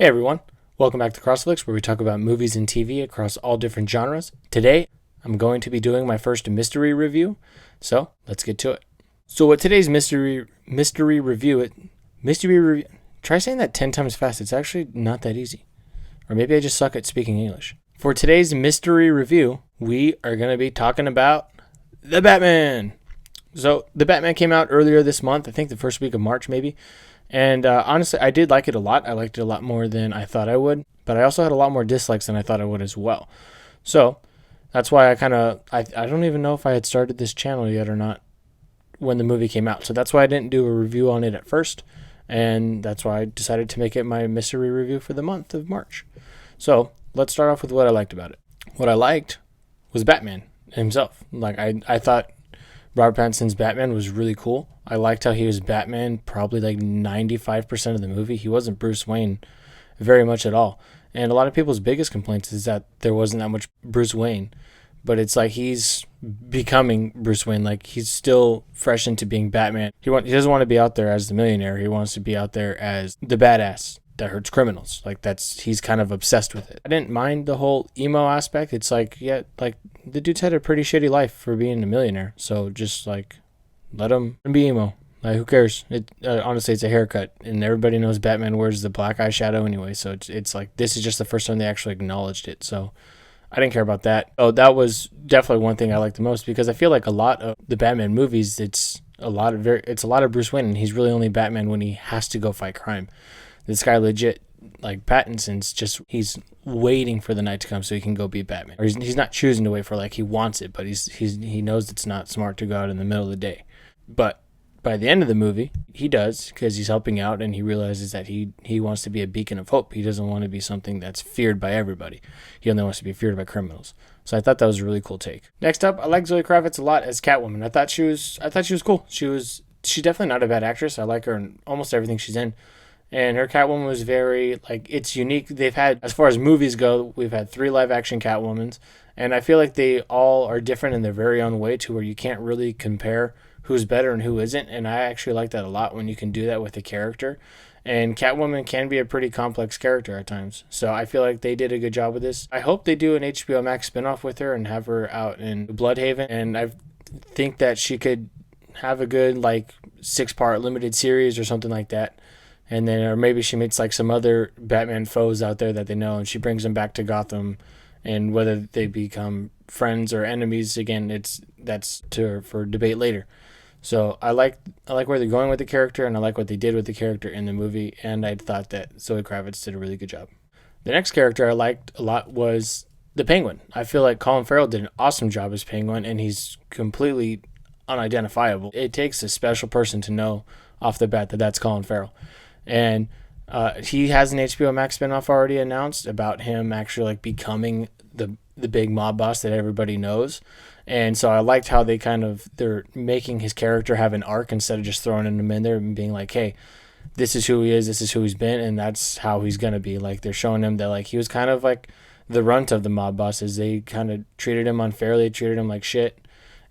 Hey everyone, welcome back to Crossflix, where we talk about movies and TV across all different genres. Today, I'm going to be doing my first mystery review, so let's get to it. So what today's mystery review, try saying that 10 times fast, it's actually not that easy. Or maybe I just suck at speaking English. For today's mystery review, we are going to be talking about The Batman. So The Batman came out earlier this month, I think the first week of March maybe. And honestly, I did like it a lot. I liked it a lot more than I thought I would. But I also had a lot more dislikes than I thought I would as well. So that's why I don't even know if I had started this channel yet or not when the movie came out. So that's why I didn't do a review on it at first. And that's why I decided to make it my mystery review for the month of March. So let's start off with what I liked about it. What I liked was Batman himself. I thought Robert Pattinson's Batman was really cool. I liked how he was Batman probably like 95% of the movie. He wasn't Bruce Wayne very much at all. And a lot of people's biggest complaints is that there wasn't that much Bruce Wayne. But it's like he's becoming Bruce Wayne. Like he's still fresh into being Batman. He doesn't want to be out there as the millionaire. He wants to be out there as the badass that hurts criminals. He's kind of obsessed with it. I didn't mind the whole emo aspect. It's like, yeah, like the dude's had a pretty shitty life for being a millionaire. So just like let him be emo. Like who cares? Honestly, it's a haircut, and everybody knows Batman wears the black eyeshadow anyway. So it's like this is just the first time they actually acknowledged it. So I didn't care about that. Oh, that was definitely one thing I liked the most, because I feel like a lot of the Batman movies, it's a lot of Bruce Wayne, and he's really only Batman when he has to go fight crime. This guy legit, like Pattinson's, just he's waiting for the night to come so he can go be Batman. Or he's not choosing to wait for, like he wants it, but he knows it's not smart to go out in the middle of the day. But by the end of the movie, he does, because he's helping out, and he realizes that he wants to be a beacon of hope. He doesn't want to be something that's feared by everybody. He only wants to be feared by criminals. So I thought that was a really cool take. Next up, I like Zoe Kravitz a lot as Catwoman. I thought she was cool. She's definitely not a bad actress. I like her in almost everything she's in. And her Catwoman was very, like, it's unique. They've had, as far as movies go, we've had 3 live-action Catwomans. And I feel like they all are different in their very own way, to where you can't really compare who's better and who isn't. And I actually like that a lot, when you can do that with a character. And Catwoman can be a pretty complex character at times. So I feel like they did a good job with this. I hope they do an HBO Max spinoff with her and have her out in Bloodhaven. And I think that she could have a good, like, 6-part limited series or something like that. And then, or maybe she meets like some other Batman foes out there that they know, and she brings them back to Gotham, and whether they become friends or enemies, again, that's for debate later. So I like where they're going with the character, and I like what they did with the character in the movie, and I thought that Zoe Kravitz did a really good job. The next character I liked a lot was the Penguin. I feel like Colin Farrell did an awesome job as Penguin, and he's completely unidentifiable. It takes a special person to know off the bat that that's Colin Farrell. And he has an HBO Max spinoff already announced about him actually like becoming the big mob boss that everybody knows. And so I liked how they're making his character have an arc, instead of just throwing him in there and being like, hey, this is who he is, this is who he's been, and that's how he's going to be. Like they're showing him that like he was kind of like the runt of the mob bosses. They kind of treated him unfairly, treated him like shit.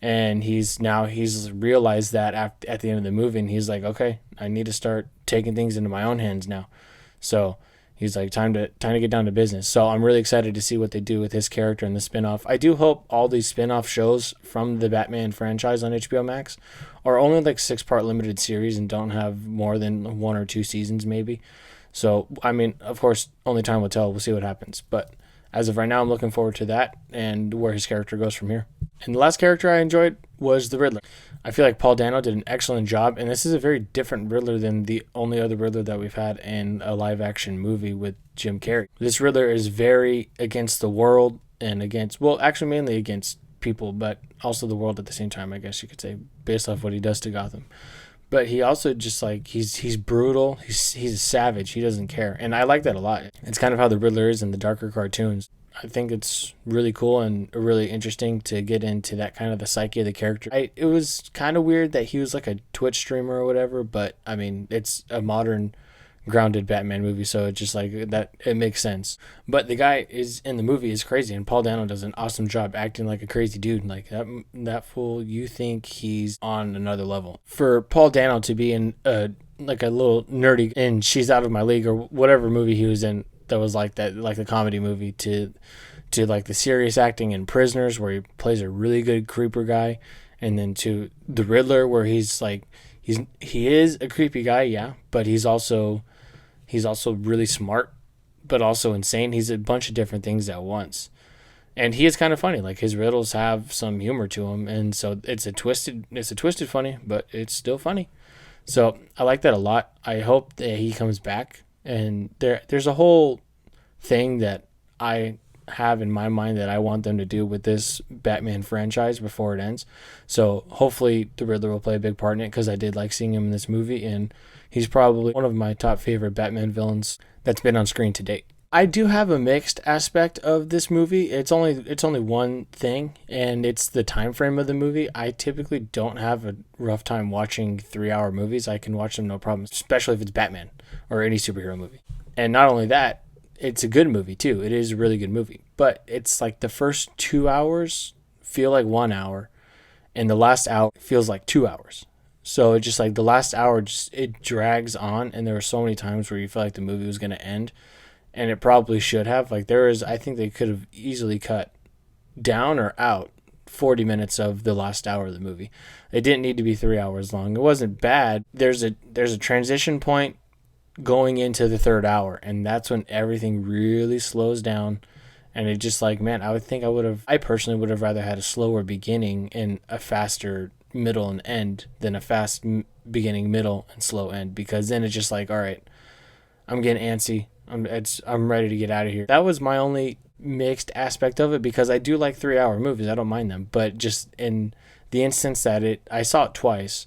And he's realized that at the end of the movie, and he's like, okay, I need to start taking things into my own hands now. So he's like, time to get down to business. So I'm really excited to see what they do with his character in the spinoff. I do hope all these spinoff shows from the Batman franchise on HBO Max are only like 6-part limited series and don't have more than 1 or 2 seasons maybe. So I mean, of course, only time will tell. We'll see what happens. But as of right now, I'm looking forward to that and where his character goes from here. And the last character I enjoyed was the Riddler. I feel like Paul Dano did an excellent job, and this is a very different Riddler than the only other Riddler that we've had in a live-action movie with Jim Carrey. This Riddler is very against the world and mainly against people, but also the world at the same time, I guess you could say, based off what he does to Gotham. But he also just like, he's brutal, he's a savage, he doesn't care. And I like that a lot. It's kind of how the Riddler is in the darker cartoons. I think it's really cool and really interesting to get into that kind of the psyche of the character. It was kind of weird that he was like a Twitch streamer or whatever, but I mean, it's a modern grounded Batman movie, so it's just like that, it makes sense. But the guy is in the movie is crazy, and Paul Dano does an awesome job acting like a crazy dude. Like that fool, you think he's on another level. For Paul Dano to be in a like a little nerdy and She's Out of My League or whatever movie he was in that was like that, like the comedy movie, to like the serious acting in Prisoners where he plays a really good creeper guy, and then to the Riddler where he's like he is a creepy guy, yeah, but he's also really smart but also insane. He's a bunch of different things at once. And he is kind of funny. Like his riddles have some humor to him, and so it's a twisted funny, but it's still funny. So I like that a lot. I hope that he comes back. And there's a whole thing that I have in my mind that I want them to do with this Batman franchise before it ends. So hopefully the Riddler will play a big part in it, because I did like seeing him in this movie, and he's probably one of my top favorite Batman villains that's been on screen to date. I do have a mixed aspect of this movie. It's only one thing, and it's the time frame of the movie. I typically don't have a rough time watching 3-hour movies. I can watch them no problem, especially if it's Batman or any superhero movie. And not only that, it's a good movie too. It is a really good movie, but it's like the first 2 hours feel like 1 hour, and the last hour feels like 2 hours. So it's just like the last hour, it drags on, and there were so many times where you feel like the movie was going to end. And it probably should have. Like I think they could have easily cut down or out 40 minutes of the last hour of the movie. It didn't need to be 3 hours long. It wasn't bad. There's a transition point going into the third hour, and that's when everything really slows down. And it just like, man, I personally would have rather had a slower beginning and a faster middle and end than a fast beginning, middle, and slow end, because then it's just like, all right, I'm getting antsy. I'm ready to get out of here. That was my only mixed aspect of it, because I do like 3-hour movies. I don't mind them, but just in the instance that I saw it twice,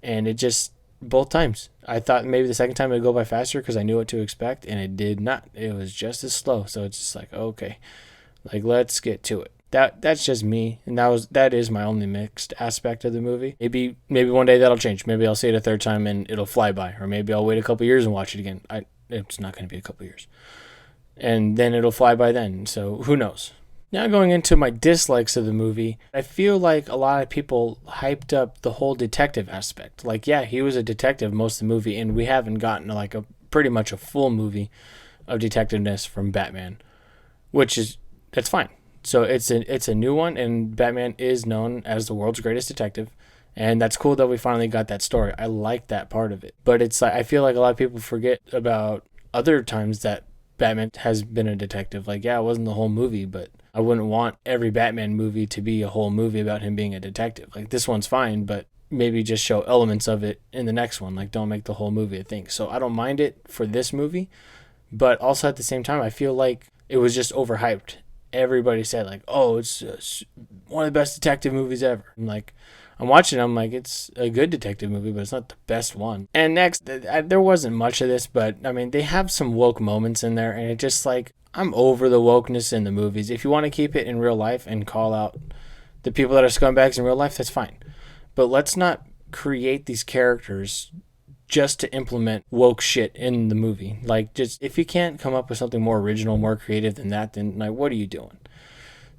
and it just both times I thought maybe the second time it'd go by faster because I knew what to expect, and it did not. It was just as slow. So it's just like, okay, like let's get to it. That's just me, and that is my only mixed aspect of the movie. Maybe one day that'll change. Maybe I'll see it a third time and it'll fly by, or maybe I'll wait a couple years and watch it again. It's not going to be a couple years, and then it'll fly by then. So who knows? Now going into my dislikes of the movie, I feel like a lot of people hyped up the whole detective aspect. Like, yeah, he was a detective most of the movie, and we haven't gotten like pretty much a full movie of detectiveness from Batman, that's fine. So it's a new one, and Batman is known as the world's greatest detective, and that's cool that we finally got that story. I like that part of it. But it's like, I feel like a lot of people forget about other times that Batman has been a detective. Like, yeah, it wasn't the whole movie, but I wouldn't want every Batman movie to be a whole movie about him being a detective. Like, this one's fine, but maybe just show elements of it in the next one. Like, don't make the whole movie a thing. So I don't mind it for this movie, but also at the same time, I feel like it was just overhyped. Everybody said like, oh, it's one of the best detective movies ever. I'm watching it, I'm like, it's a good detective movie, but it's not the best one. And next, there wasn't much of this, but I mean, they have some woke moments in there, and it just like, I'm over the wokeness in the movies. If you want to keep it in real life and call out the people that are scumbags in real life, that's fine. But let's not create these characters just to implement woke shit in the movie. Like, just, if you can't come up with something more original, more creative than that, then like, what are you doing?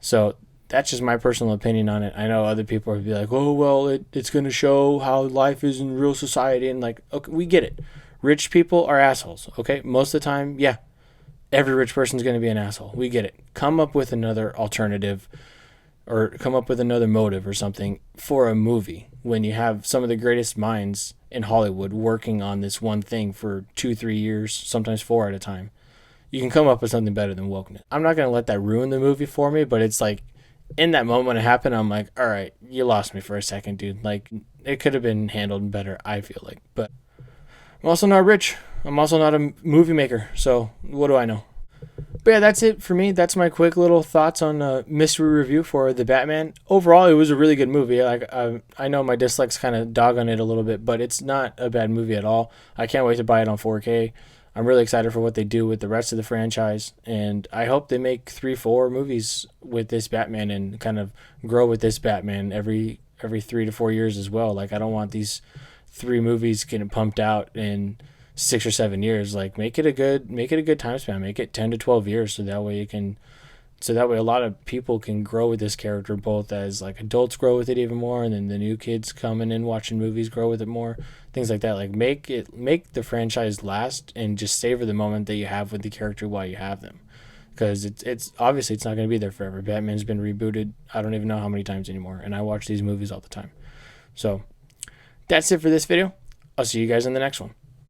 So that's just my personal opinion on it. I know other people would be like, oh, well, it's going to show how life is in real society. And like, okay, we get it. Rich people are assholes. Okay. Most of the time. Yeah. Every rich person's going to be an asshole. We get it. Come up with another alternative, or come up with another motive or something for a movie when you have some of the greatest minds in Hollywood working on this one thing for 2-3 years, sometimes 4 at a time. You can come up with something better than wokeness. I'm not going to let that ruin the movie for me, but it's like, in that moment when it happened, I'm like, all right, you lost me for a second, dude. Like, it could have been handled better, I feel like. But I'm also not rich. I'm also not a movie maker, so what do I know? But yeah, that's it for me. That's my quick little thoughts on a mystery review for The Batman. Overall, it was a really good movie. Like, I know my dislikes kind of dog on it a little bit, but it's not a bad movie at all. I can't wait to buy it on 4K. I'm really excited for what they do with the rest of the franchise, and I hope they make 3-4 movies with this Batman and kind of grow with this Batman every 3 to 4 years as well. Like, I don't want these 3 movies getting pumped out in 6 or 7 years. Like, make it a good time span. Make it 10 to 12 years, so that way you can so that way a lot of people can grow with this character, both as like adults grow with it even more, and then the new kids coming in watching movies grow with it more, things like that. Like make the franchise last and just savor the moment that you have with the character while you have them, because it's obviously it's not going to be there forever. Batman's been rebooted I don't even know how many times anymore, and I watch these movies all the time. So that's it for this video. I'll see you guys in the next one.